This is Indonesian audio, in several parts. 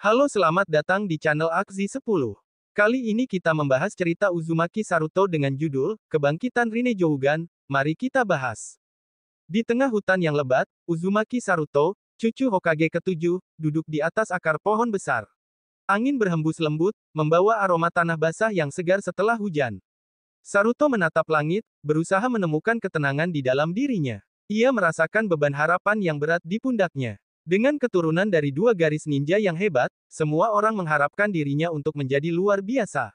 Halo, selamat datang di channel Aksi 10. Kali ini kita membahas cerita Uzumaki Saruto dengan judul, Kebangkitan Rinnegan. Mari kita bahas. Di tengah hutan yang lebat, Uzumaki Saruto, cucu Hokage ke-7, duduk di atas akar pohon besar. Angin berhembus lembut, membawa aroma tanah basah yang segar setelah hujan. Saruto menatap langit, berusaha menemukan ketenangan di dalam dirinya. Ia merasakan beban harapan yang berat di pundaknya. Dengan keturunan dari dua garis ninja yang hebat, semua orang mengharapkan dirinya untuk menjadi luar biasa.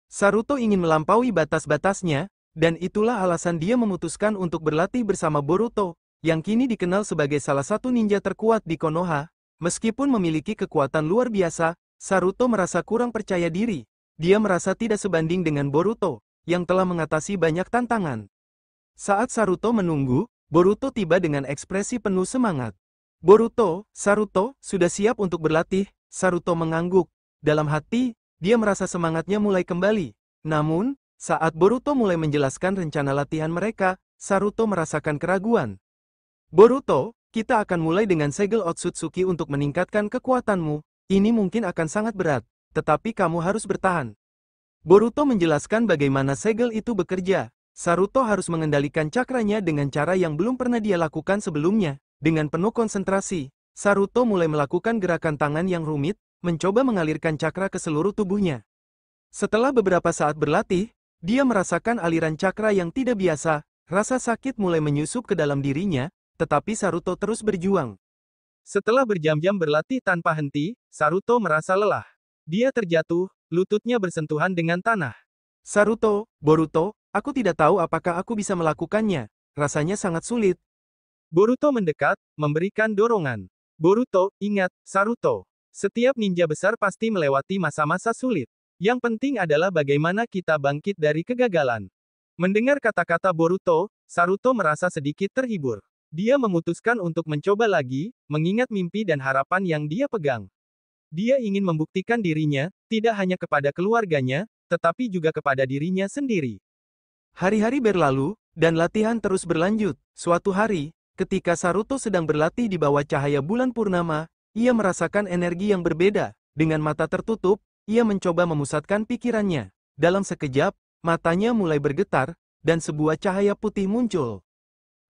Saruto ingin melampaui batas-batasnya, dan itulah alasan dia memutuskan untuk berlatih bersama Boruto, yang kini dikenal sebagai salah satu ninja terkuat di Konoha. Meskipun memiliki kekuatan luar biasa, Saruto merasa kurang percaya diri. Dia merasa tidak sebanding dengan Boruto, yang telah mengatasi banyak tantangan. Saat Saruto menunggu, Boruto tiba dengan ekspresi penuh semangat. Boruto, Saruto, sudah siap untuk berlatih. Saruto mengangguk. Dalam hati, dia merasa semangatnya mulai kembali. Namun, saat Boruto mulai menjelaskan rencana latihan mereka, Saruto merasakan keraguan. Boruto, kita akan mulai dengan segel Otsutsuki untuk meningkatkan kekuatanmu. Ini mungkin akan sangat berat, tetapi kamu harus bertahan. Boruto menjelaskan bagaimana segel itu bekerja. Saruto harus mengendalikan cakranya dengan cara yang belum pernah dia lakukan sebelumnya. Dengan penuh konsentrasi, Saruto mulai melakukan gerakan tangan yang rumit, mencoba mengalirkan cakra ke seluruh tubuhnya. Setelah beberapa saat berlatih, dia merasakan aliran cakra yang tidak biasa, rasa sakit mulai menyusup ke dalam dirinya, tetapi Saruto terus berjuang. Setelah berjam-jam berlatih tanpa henti, Saruto merasa lelah. Dia terjatuh, lututnya bersentuhan dengan tanah. Saruto, Boruto, aku tidak tahu apakah aku bisa melakukannya, rasanya sangat sulit. Boruto mendekat, memberikan dorongan. Boruto, ingat, Saruto. Setiap ninja besar pasti melewati masa-masa sulit. Yang penting adalah bagaimana kita bangkit dari kegagalan. Mendengar kata-kata Boruto, Saruto merasa sedikit terhibur. Dia memutuskan untuk mencoba lagi, mengingat mimpi dan harapan yang dia pegang. Dia ingin membuktikan dirinya, tidak hanya kepada keluarganya, tetapi juga kepada dirinya sendiri. Hari-hari berlalu, dan latihan terus berlanjut. Suatu hari, ketika Saruto sedang berlatih di bawah cahaya bulan purnama, ia merasakan energi yang berbeda. Dengan mata tertutup, ia mencoba memusatkan pikirannya. Dalam sekejap, matanya mulai bergetar, dan sebuah cahaya putih muncul.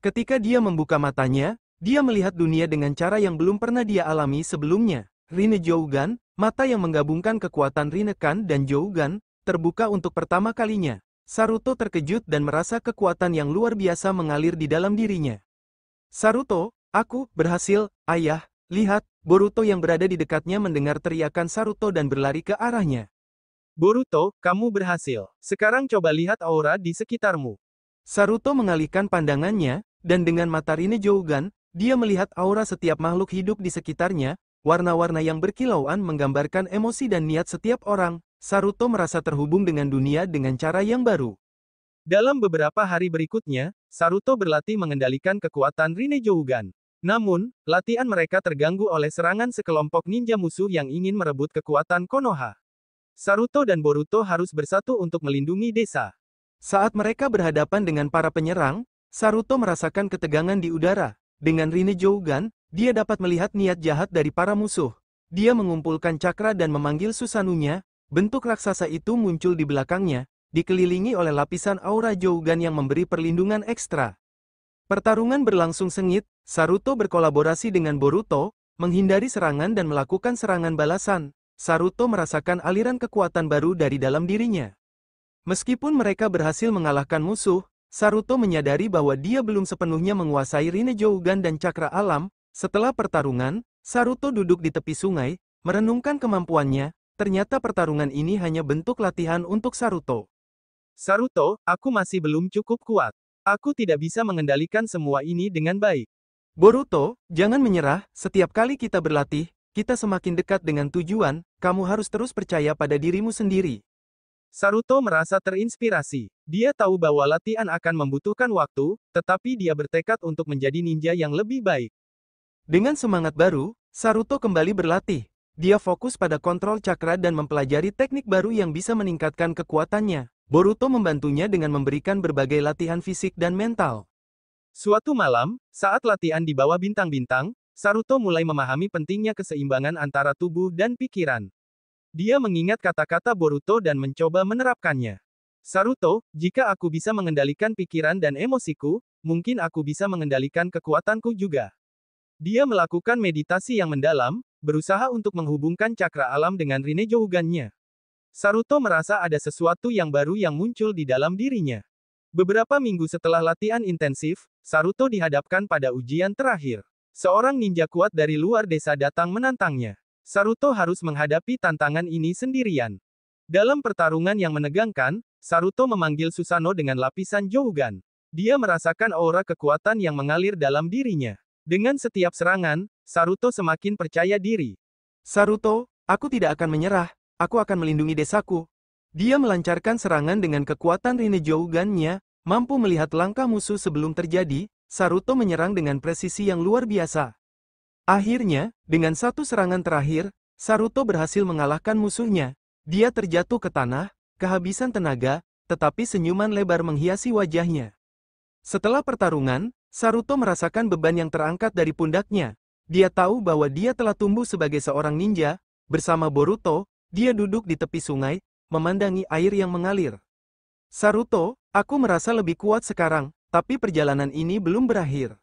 Ketika dia membuka matanya, dia melihat dunia dengan cara yang belum pernah dia alami sebelumnya. Rinnegan, mata yang menggabungkan kekuatan Rinnegan dan Jougan, terbuka untuk pertama kalinya. Saruto terkejut dan merasa kekuatan yang luar biasa mengalir di dalam dirinya. Saruto, aku berhasil, ayah. Lihat, Boruto yang berada di dekatnya mendengar teriakan Saruto dan berlari ke arahnya. Boruto, kamu berhasil. Sekarang coba lihat aura di sekitarmu. Saruto mengalihkan pandangannya, dan dengan mata Rinnegan, dia melihat aura setiap makhluk hidup di sekitarnya. Warna-warna yang berkilauan menggambarkan emosi dan niat setiap orang. Saruto merasa terhubung dengan dunia dengan cara yang baru. Dalam beberapa hari berikutnya, Saruto berlatih mengendalikan kekuatan Rinnegan. Namun, latihan mereka terganggu oleh serangan sekelompok ninja musuh yang ingin merebut kekuatan Konoha. Saruto dan Boruto harus bersatu untuk melindungi desa. Saat mereka berhadapan dengan para penyerang, Saruto merasakan ketegangan di udara. Dengan Rinnegan, dia dapat melihat niat jahat dari para musuh. Dia mengumpulkan cakra dan memanggil Susanunya. Bentuk raksasa itu muncul di belakangnya, dikelilingi oleh lapisan aura Jougan yang memberi perlindungan ekstra. Pertarungan berlangsung sengit. Saruto berkolaborasi dengan Boruto, menghindari serangan dan melakukan serangan balasan. Saruto merasakan aliran kekuatan baru dari dalam dirinya. Meskipun mereka berhasil mengalahkan musuh, Saruto menyadari bahwa dia belum sepenuhnya menguasai Rinnegan dan cakra alam. Setelah pertarungan, Saruto duduk di tepi sungai, merenungkan kemampuannya. Ternyata pertarungan ini hanya bentuk latihan untuk Saruto. Saruto, aku masih belum cukup kuat. Aku tidak bisa mengendalikan semua ini dengan baik. Boruto, jangan menyerah. Setiap kali kita berlatih, kita semakin dekat dengan tujuan. Kamu harus terus percaya pada dirimu sendiri. Saruto merasa terinspirasi. Dia tahu bahwa latihan akan membutuhkan waktu, tetapi dia bertekad untuk menjadi ninja yang lebih baik. Dengan semangat baru, Saruto kembali berlatih. Dia fokus pada kontrol cakra dan mempelajari teknik baru yang bisa meningkatkan kekuatannya. Boruto membantunya dengan memberikan berbagai latihan fisik dan mental. Suatu malam, saat latihan di bawah bintang-bintang, Saruto mulai memahami pentingnya keseimbangan antara tubuh dan pikiran. Dia mengingat kata-kata Boruto dan mencoba menerapkannya. Saruto, jika aku bisa mengendalikan pikiran dan emosiku, mungkin aku bisa mengendalikan kekuatanku juga. Dia melakukan meditasi yang mendalam, berusaha untuk menghubungkan cakra alam dengan Rinnegan-nya. Saruto merasa ada sesuatu yang baru yang muncul di dalam dirinya. Beberapa minggu setelah latihan intensif, Saruto dihadapkan pada ujian terakhir. Seorang ninja kuat dari luar desa datang menantangnya. Saruto harus menghadapi tantangan ini sendirian. Dalam pertarungan yang menegangkan, Saruto memanggil Susanoo dengan lapisan Jougan. Dia merasakan aura kekuatan yang mengalir dalam dirinya. Dengan setiap serangan, Saruto semakin percaya diri. Saruto, aku tidak akan menyerah, aku akan melindungi desaku. Dia melancarkan serangan dengan kekuatan Rinnegan-nya, mampu melihat langkah musuh sebelum terjadi. Saruto menyerang dengan presisi yang luar biasa. Akhirnya, dengan satu serangan terakhir, Saruto berhasil mengalahkan musuhnya. Dia terjatuh ke tanah, kehabisan tenaga, tetapi senyuman lebar menghiasi wajahnya. Setelah pertarungan, Saruto merasakan beban yang terangkat dari pundaknya. Dia tahu bahwa dia telah tumbuh sebagai seorang ninja. Bersama Boruto, dia duduk di tepi sungai, memandangi air yang mengalir. Saruto, aku merasa lebih kuat sekarang. Tapi perjalanan ini belum berakhir.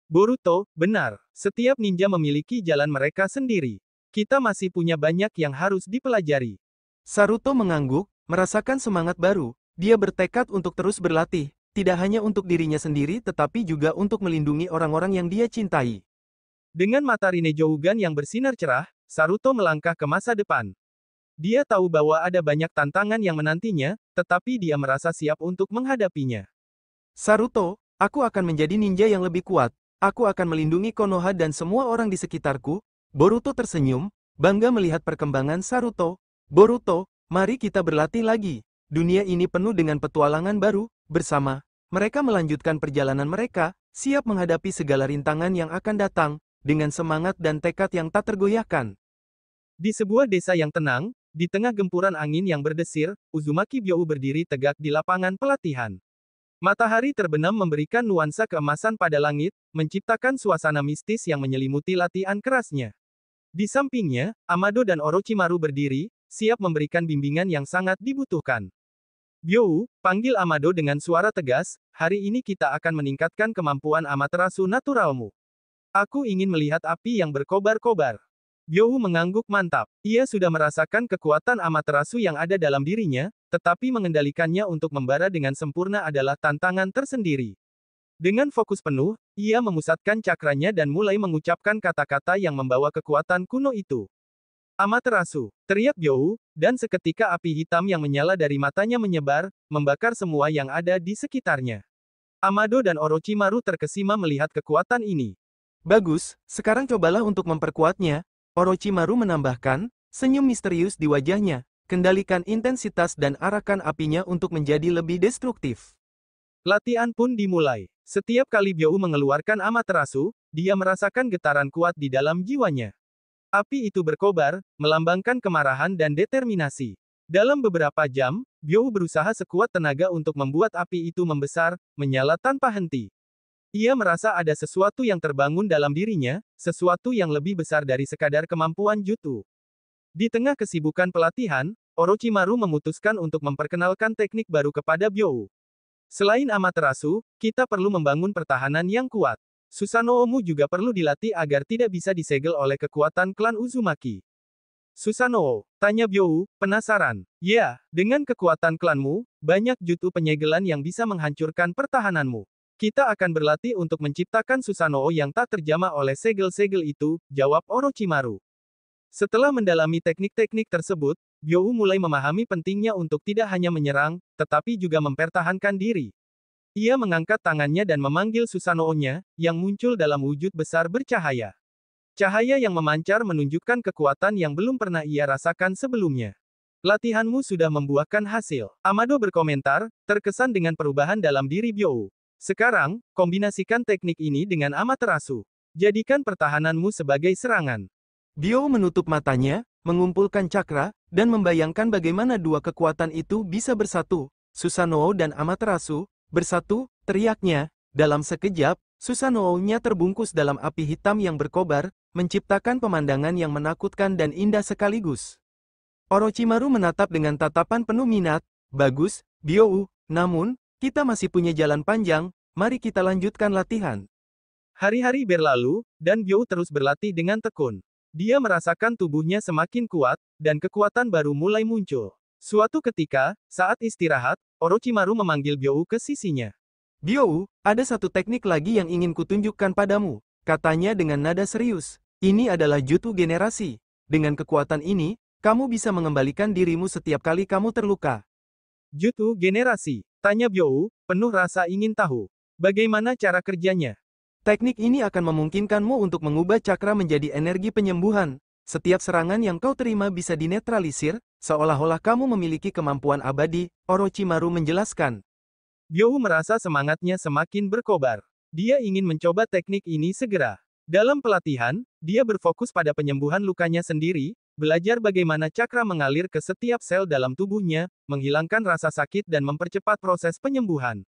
Boruto, benar. Setiap ninja memiliki jalan mereka sendiri. Kita masih punya banyak yang harus dipelajari. Saruto mengangguk, merasakan semangat baru. Dia bertekad untuk terus berlatih, tidak hanya untuk dirinya sendiri tetapi juga untuk melindungi orang-orang yang dia cintai. Dengan mata Rinnegan yang bersinar cerah, Saruto melangkah ke masa depan. Dia tahu bahwa ada banyak tantangan yang menantinya, tetapi dia merasa siap untuk menghadapinya. Saruto, aku akan menjadi ninja yang lebih kuat. Aku akan melindungi Konoha dan semua orang di sekitarku. Boruto tersenyum, bangga melihat perkembangan Saruto. Boruto, mari kita berlatih lagi. Dunia ini penuh dengan petualangan baru. Bersama, mereka melanjutkan perjalanan mereka, siap menghadapi segala rintangan yang akan datang, dengan semangat dan tekad yang tak tergoyahkan. Di sebuah desa yang tenang, di tengah gempuran angin yang berdesir, Uzumaki Byou berdiri tegak di lapangan pelatihan. Matahari terbenam memberikan nuansa keemasan pada langit, menciptakan suasana mistis yang menyelimuti latihan kerasnya. Di sampingnya, Amado dan Orochimaru berdiri, siap memberikan bimbingan yang sangat dibutuhkan. Byou, panggil Amado dengan suara tegas, hari ini kita akan meningkatkan kemampuan Amaterasu naturalmu. Aku ingin melihat api yang berkobar-kobar. Byou mengangguk mantap. Ia sudah merasakan kekuatan Amaterasu yang ada dalam dirinya, tetapi mengendalikannya untuk membara dengan sempurna adalah tantangan tersendiri. Dengan fokus penuh, ia memusatkan cakranya dan mulai mengucapkan kata-kata yang membawa kekuatan kuno itu. Amaterasu, teriak Byou, dan seketika api hitam yang menyala dari matanya menyebar, membakar semua yang ada di sekitarnya. Amado dan Orochimaru terkesima melihat kekuatan ini. Bagus, sekarang cobalah untuk memperkuatnya. Orochimaru menambahkan, senyum misterius di wajahnya. Kendalikan intensitas dan arahkan apinya untuk menjadi lebih destruktif. Latihan pun dimulai. Setiap kali Byou mengeluarkan Amaterasu, dia merasakan getaran kuat di dalam jiwanya. Api itu berkobar, melambangkan kemarahan dan determinasi. Dalam beberapa jam, Byou berusaha sekuat tenaga untuk membuat api itu membesar, menyala tanpa henti. Ia merasa ada sesuatu yang terbangun dalam dirinya, sesuatu yang lebih besar dari sekadar kemampuan jutsu. Di tengah kesibukan pelatihan, Orochimaru memutuskan untuk memperkenalkan teknik baru kepada Byou. Selain Amaterasu, kita perlu membangun pertahanan yang kuat. Susanoo-mu juga perlu dilatih agar tidak bisa disegel oleh kekuatan klan Uzumaki. Susanoo, tanya Byou, penasaran. Ya, dengan kekuatan klanmu, banyak jutsu penyegelan yang bisa menghancurkan pertahananmu. Kita akan berlatih untuk menciptakan Susanoo yang tak terjamah oleh segel-segel itu, jawab Orochimaru. Setelah mendalami teknik-teknik tersebut, Byou mulai memahami pentingnya untuk tidak hanya menyerang, tetapi juga mempertahankan diri. Ia mengangkat tangannya dan memanggil Susanoo-nya, yang muncul dalam wujud besar bercahaya. Cahaya yang memancar menunjukkan kekuatan yang belum pernah ia rasakan sebelumnya. Latihanmu sudah membuahkan hasil. Amado berkomentar, terkesan dengan perubahan dalam diri Byou. Sekarang, kombinasikan teknik ini dengan Amaterasu. Jadikan pertahananmu sebagai serangan. Byou menutup matanya, mengumpulkan cakra, dan membayangkan bagaimana dua kekuatan itu bisa bersatu. Susanoo dan Amaterasu, bersatu, teriaknya. Dalam sekejap, Susanoo-nya terbungkus dalam api hitam yang berkobar, menciptakan pemandangan yang menakutkan dan indah sekaligus. Orochimaru menatap dengan tatapan penuh minat. Bagus, Byo, namun, kita masih punya jalan panjang, mari kita lanjutkan latihan. Hari-hari berlalu, dan Byo terus berlatih dengan tekun. Dia merasakan tubuhnya semakin kuat, dan kekuatan baru mulai muncul. Suatu ketika, saat istirahat, Orochimaru memanggil Byo ke sisinya. Byo, ada satu teknik lagi yang ingin kutunjukkan padamu, katanya dengan nada serius. Ini adalah jutsu generasi. Dengan kekuatan ini, kamu bisa mengembalikan dirimu setiap kali kamu terluka. Jutsu generasi, tanya Byo, penuh rasa ingin tahu. Bagaimana cara kerjanya? Teknik ini akan memungkinkanmu untuk mengubah cakra menjadi energi penyembuhan. Setiap serangan yang kau terima bisa dinetralisir, seolah-olah kamu memiliki kemampuan abadi, Orochimaru menjelaskan. Byo merasa semangatnya semakin berkobar. Dia ingin mencoba teknik ini segera. Dalam pelatihan, dia berfokus pada penyembuhan lukanya sendiri, belajar bagaimana cakra mengalir ke setiap sel dalam tubuhnya, menghilangkan rasa sakit dan mempercepat proses penyembuhan.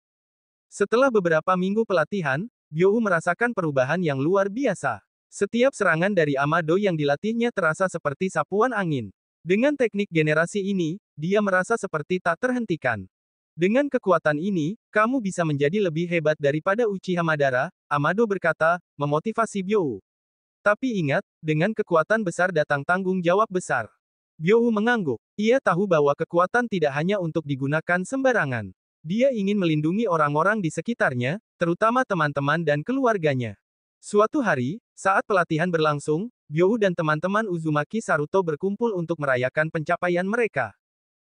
Setelah beberapa minggu pelatihan, Byo merasakan perubahan yang luar biasa. Setiap serangan dari Amado yang dilatihnya terasa seperti sapuan angin. Dengan teknik generasi ini, dia merasa seperti tak terhentikan. Dengan kekuatan ini, kamu bisa menjadi lebih hebat daripada Uchiha Madara, Amado berkata, memotivasi Byo. Tapi ingat, dengan kekuatan besar datang tanggung jawab besar. Byo mengangguk. Ia tahu bahwa kekuatan tidak hanya untuk digunakan sembarangan. Dia ingin melindungi orang-orang di sekitarnya, terutama teman-teman dan keluarganya. Suatu hari, saat pelatihan berlangsung, Byo dan teman-teman Uzumaki Saruto berkumpul untuk merayakan pencapaian mereka.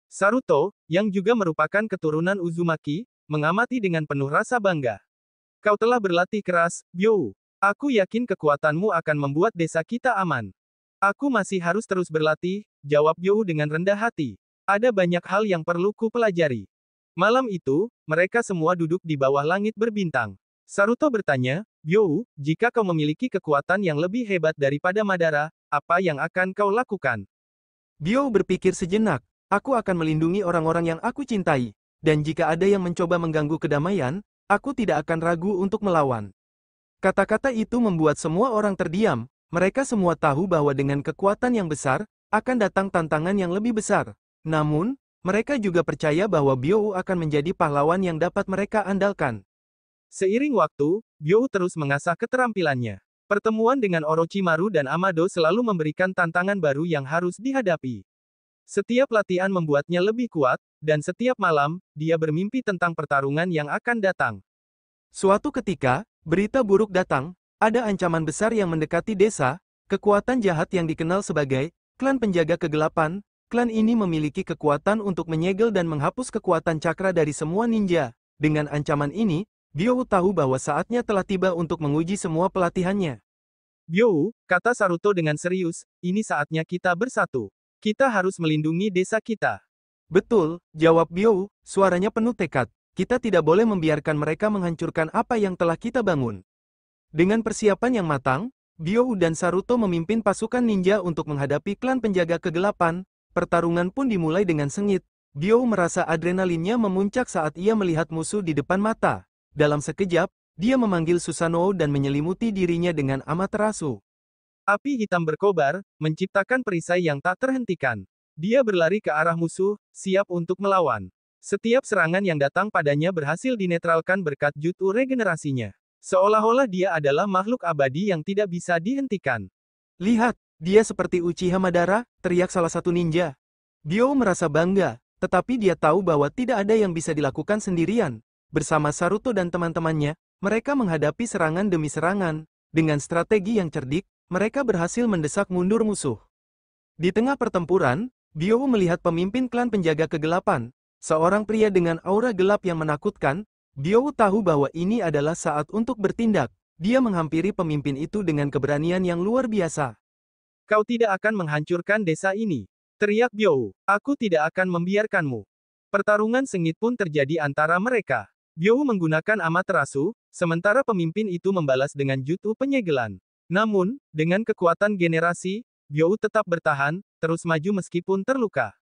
Saruto, yang juga merupakan keturunan Uzumaki, mengamati dengan penuh rasa bangga. Kau telah berlatih keras, Byo. Aku yakin kekuatanmu akan membuat desa kita aman. Aku masih harus terus berlatih, jawab Byo dengan rendah hati. Ada banyak hal yang perlu ku pelajari. Malam itu, mereka semua duduk di bawah langit berbintang. Saruto bertanya, Byo, jika kau memiliki kekuatan yang lebih hebat daripada Madara, apa yang akan kau lakukan? Byo berpikir sejenak. Aku akan melindungi orang-orang yang aku cintai, dan jika ada yang mencoba mengganggu kedamaian, aku tidak akan ragu untuk melawan. Kata-kata itu membuat semua orang terdiam, mereka semua tahu bahwa dengan kekuatan yang besar, akan datang tantangan yang lebih besar. Namun, mereka juga percaya bahwa Byo akan menjadi pahlawan yang dapat mereka andalkan. Seiring waktu, Byo terus mengasah keterampilannya. Pertemuan dengan Orochimaru dan Amado selalu memberikan tantangan baru yang harus dihadapi. Setiap latihan membuatnya lebih kuat, dan setiap malam, dia bermimpi tentang pertarungan yang akan datang. Suatu ketika, berita buruk datang, ada ancaman besar yang mendekati desa, kekuatan jahat yang dikenal sebagai klan penjaga kegelapan. Klan ini memiliki kekuatan untuk menyegel dan menghapus kekuatan cakra dari semua ninja. Dengan ancaman ini, Byo tahu bahwa saatnya telah tiba untuk menguji semua pelatihannya. Byo, kata Saruto dengan serius, ini saatnya kita bersatu. Kita harus melindungi desa kita. Betul, jawab Byo, suaranya penuh tekad. Kita tidak boleh membiarkan mereka menghancurkan apa yang telah kita bangun. Dengan persiapan yang matang, Byo dan Saruto memimpin pasukan ninja untuk menghadapi klan penjaga kegelapan. Pertarungan pun dimulai dengan sengit. Byo merasa adrenalinnya memuncak saat ia melihat musuh di depan mata. Dalam sekejap, dia memanggil Susanoo dan menyelimuti dirinya dengan Amaterasu. Api hitam berkobar, menciptakan perisai yang tak terhentikan. Dia berlari ke arah musuh, siap untuk melawan. Setiap serangan yang datang padanya berhasil dinetralkan berkat jutsu regenerasinya. Seolah-olah dia adalah makhluk abadi yang tidak bisa dihentikan. Lihat, dia seperti Uchiha Madara, teriak salah satu ninja. Byo merasa bangga, tetapi dia tahu bahwa tidak ada yang bisa dilakukan sendirian. Bersama Saruto dan teman-temannya, mereka menghadapi serangan demi serangan. Dengan strategi yang cerdik, mereka berhasil mendesak mundur musuh. Di tengah pertempuran, Byo melihat pemimpin klan penjaga kegelapan, seorang pria dengan aura gelap yang menakutkan. Byo tahu bahwa ini adalah saat untuk bertindak. Dia menghampiri pemimpin itu dengan keberanian yang luar biasa. Kau tidak akan menghancurkan desa ini. Teriak Byo, aku tidak akan membiarkanmu. Pertarungan sengit pun terjadi antara mereka. Byo menggunakan Amaterasu, sementara pemimpin itu membalas dengan jutsu penyegelan. Namun, dengan kekuatan generasi, Byo tetap bertahan, terus maju meskipun terluka.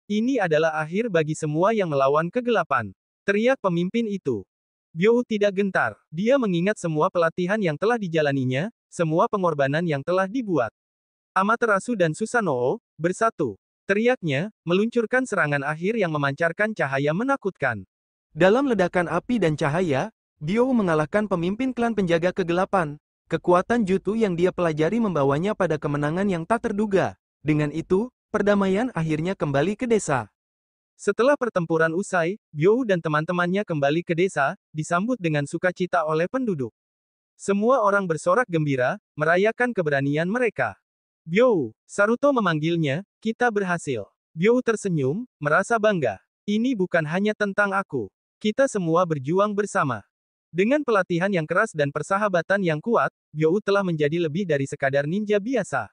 Ini adalah akhir bagi semua yang melawan kegelapan. Teriak pemimpin itu. Byo tidak gentar. Dia mengingat semua pelatihan yang telah dijalaninya, semua pengorbanan yang telah dibuat. Amaterasu dan Susanoo, bersatu. Teriaknya, meluncurkan serangan akhir yang memancarkan cahaya menakutkan. Dalam ledakan api dan cahaya, Byo mengalahkan pemimpin klan penjaga kegelapan. Kekuatan Jutsu yang dia pelajari membawanya pada kemenangan yang tak terduga. Dengan itu, perdamaian akhirnya kembali ke desa. Setelah pertempuran usai, Byo dan teman-temannya kembali ke desa, disambut dengan sukacita oleh penduduk. Semua orang bersorak gembira, merayakan keberanian mereka. Byo, Saruto memanggilnya, kita berhasil. Byo tersenyum, merasa bangga. Ini bukan hanya tentang aku. Kita semua berjuang bersama. Dengan pelatihan yang keras dan persahabatan yang kuat, Byo telah menjadi lebih dari sekadar ninja biasa.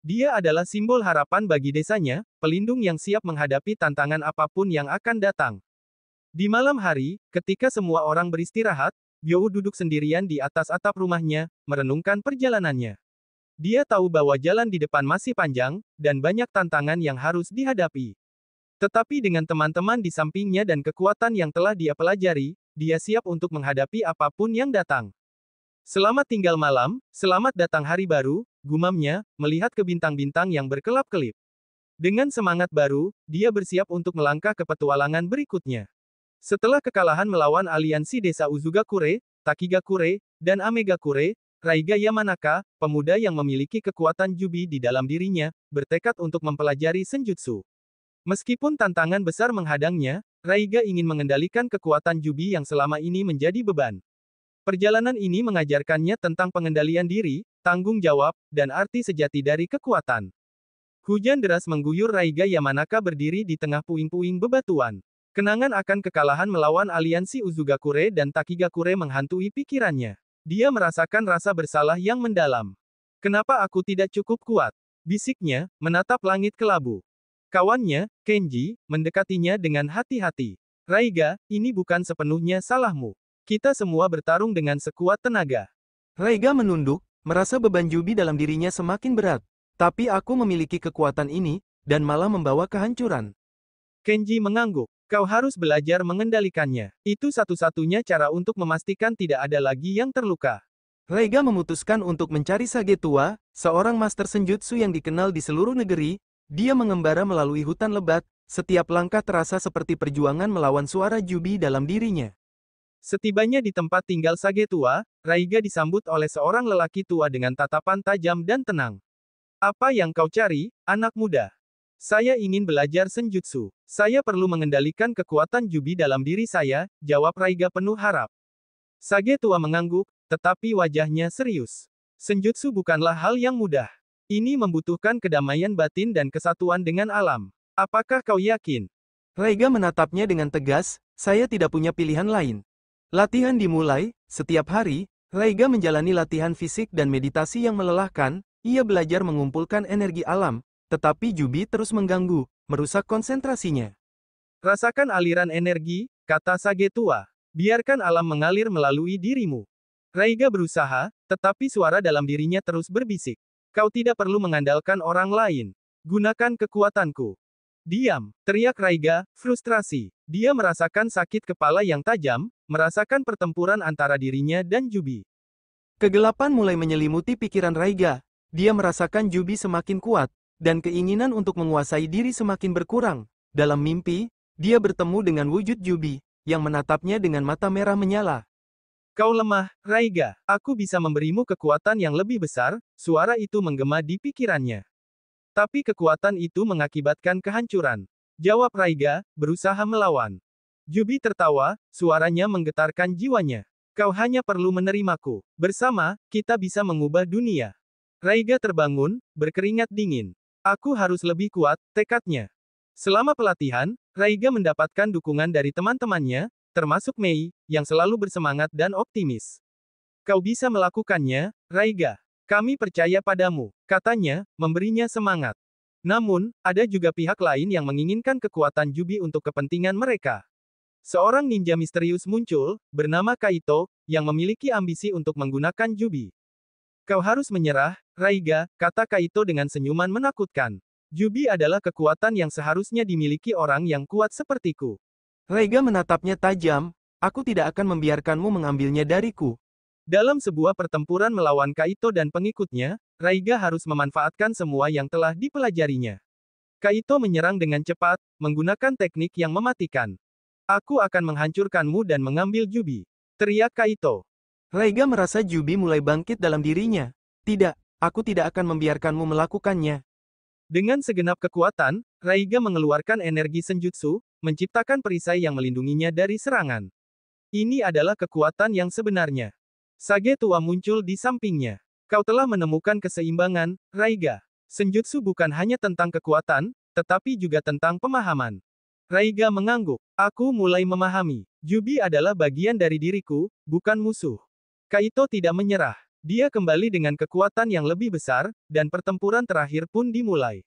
Dia adalah simbol harapan bagi desanya, pelindung yang siap menghadapi tantangan apapun yang akan datang. Di malam hari, ketika semua orang beristirahat, Byo duduk sendirian di atas atap rumahnya, merenungkan perjalanannya. Dia tahu bahwa jalan di depan masih panjang, dan banyak tantangan yang harus dihadapi. Tetapi dengan teman-teman di sampingnya dan kekuatan yang telah dia pelajari, dia siap untuk menghadapi apapun yang datang. Selamat tinggal malam, selamat datang hari baru, gumamnya, melihat ke bintang-bintang yang berkelap-kelip. Dengan semangat baru, dia bersiap untuk melangkah ke petualangan berikutnya. Setelah kekalahan melawan aliansi desa Uzugakure, Takigakure, dan Amegakure, Raiga Yamanaka, pemuda yang memiliki kekuatan Jubi di dalam dirinya, bertekad untuk mempelajari Senjutsu. Meskipun tantangan besar menghadangnya, Raiga ingin mengendalikan kekuatan Jubi yang selama ini menjadi beban. Perjalanan ini mengajarkannya tentang pengendalian diri, tanggung jawab, dan arti sejati dari kekuatan. Hujan deras mengguyur Raiga Yamanaka berdiri di tengah puing-puing bebatuan. Kenangan akan kekalahan melawan aliansi Uzugakure dan Takigakure menghantui pikirannya. Dia merasakan rasa bersalah yang mendalam. Kenapa aku tidak cukup kuat? Bisiknya, menatap langit kelabu. Kawannya, Kenji, mendekatinya dengan hati-hati. Raiga, ini bukan sepenuhnya salahmu. Kita semua bertarung dengan sekuat tenaga. Raiga menunduk, merasa beban Jubi dalam dirinya semakin berat. Tapi aku memiliki kekuatan ini, dan malah membawa kehancuran. Kenji mengangguk. Kau harus belajar mengendalikannya. Itu satu-satunya cara untuk memastikan tidak ada lagi yang terluka. Raiga memutuskan untuk mencari Sagetua, seorang master senjutsu yang dikenal di seluruh negeri. Dia mengembara melalui hutan lebat, setiap langkah terasa seperti perjuangan melawan suara Jubi dalam dirinya. Setibanya di tempat tinggal Sagetua, Raiga disambut oleh seorang lelaki tua dengan tatapan tajam dan tenang. Apa yang kau cari, anak muda? Saya ingin belajar senjutsu. Saya perlu mengendalikan kekuatan Jubi dalam diri saya, jawab Raiga penuh harap. Sagetua mengangguk, tetapi wajahnya serius. Senjutsu bukanlah hal yang mudah. Ini membutuhkan kedamaian batin dan kesatuan dengan alam. Apakah kau yakin? Raiga menatapnya dengan tegas, saya tidak punya pilihan lain. Latihan dimulai, setiap hari, Raiga menjalani latihan fisik dan meditasi yang melelahkan, ia belajar mengumpulkan energi alam, tetapi Jubi terus mengganggu, merusak konsentrasinya. Rasakan aliran energi, kata Sagetua. Biarkan alam mengalir melalui dirimu. Raiga berusaha, tetapi suara dalam dirinya terus berbisik. Kau tidak perlu mengandalkan orang lain. Gunakan kekuatanku. Diam, teriak Raiga, frustrasi. Dia merasakan sakit kepala yang tajam, merasakan pertempuran antara dirinya dan Jubi. Kegelapan mulai menyelimuti pikiran Raiga. Dia merasakan Jubi semakin kuat, dan keinginan untuk menguasai diri semakin berkurang. Dalam mimpi, dia bertemu dengan wujud Jubi, yang menatapnya dengan mata merah menyala. Kau lemah, Raiga. Aku bisa memberimu kekuatan yang lebih besar, suara itu menggema di pikirannya. Tapi kekuatan itu mengakibatkan kehancuran. Jawab Raiga, berusaha melawan. Jubi tertawa, suaranya menggetarkan jiwanya. Kau hanya perlu menerimaku. Bersama, kita bisa mengubah dunia. Raiga terbangun, berkeringat dingin. Aku harus lebih kuat, tekadnya. Selama pelatihan, Raiga mendapatkan dukungan dari teman-temannya, termasuk Mei, yang selalu bersemangat dan optimis. Kau bisa melakukannya, Raiga. Kami percaya padamu, katanya, memberinya semangat. Namun, ada juga pihak lain yang menginginkan kekuatan Jubi untuk kepentingan mereka. Seorang ninja misterius muncul, bernama Kaito, yang memiliki ambisi untuk menggunakan Jubi. Kau harus menyerah, Raiga, kata Kaito dengan senyuman menakutkan. Jubi adalah kekuatan yang seharusnya dimiliki orang yang kuat sepertiku. Raiga menatapnya tajam, Aku tidak akan membiarkanmu mengambilnya dariku. Dalam sebuah pertempuran melawan Kaito dan pengikutnya, Raiga harus memanfaatkan semua yang telah dipelajarinya. Kaito menyerang dengan cepat, menggunakan teknik yang mematikan. Aku akan menghancurkanmu dan mengambil Jubi, teriak Kaito. Raiga merasa Jubi mulai bangkit dalam dirinya. Tidak, aku tidak akan membiarkanmu melakukannya. Dengan segenap kekuatan, Raiga mengeluarkan energi senjutsu, menciptakan perisai yang melindunginya dari serangan. Ini adalah kekuatan yang sebenarnya. Sage tua muncul di sampingnya. Kau telah menemukan keseimbangan, Raiga. Senjutsu bukan hanya tentang kekuatan, tetapi juga tentang pemahaman. Raiga mengangguk. Aku mulai memahami. Jubi adalah bagian dari diriku, bukan musuh. Kaito tidak menyerah. Dia kembali dengan kekuatan yang lebih besar, dan pertempuran terakhir pun dimulai.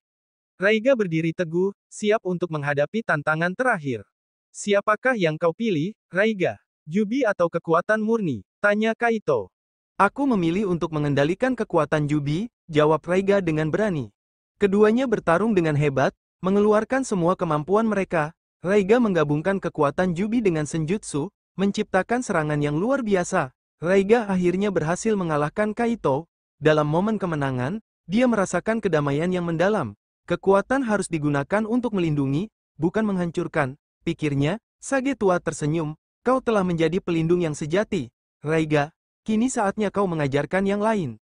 Raiga berdiri teguh, siap untuk menghadapi tantangan terakhir. Siapakah yang kau pilih, Raiga? Jubi atau kekuatan murni? Tanya Kaito. Aku memilih untuk mengendalikan kekuatan Jubi, jawab Raiga dengan berani. Keduanya bertarung dengan hebat, mengeluarkan semua kemampuan mereka. Raiga menggabungkan kekuatan Jubi dengan senjutsu, menciptakan serangan yang luar biasa. Raiga akhirnya berhasil mengalahkan Kaito. Dalam momen kemenangan, dia merasakan kedamaian yang mendalam. Kekuatan harus digunakan untuk melindungi, bukan menghancurkan, pikirnya. Sage tua tersenyum. Kau telah menjadi pelindung yang sejati, Raiga. Kini saatnya kau mengajarkan yang lain.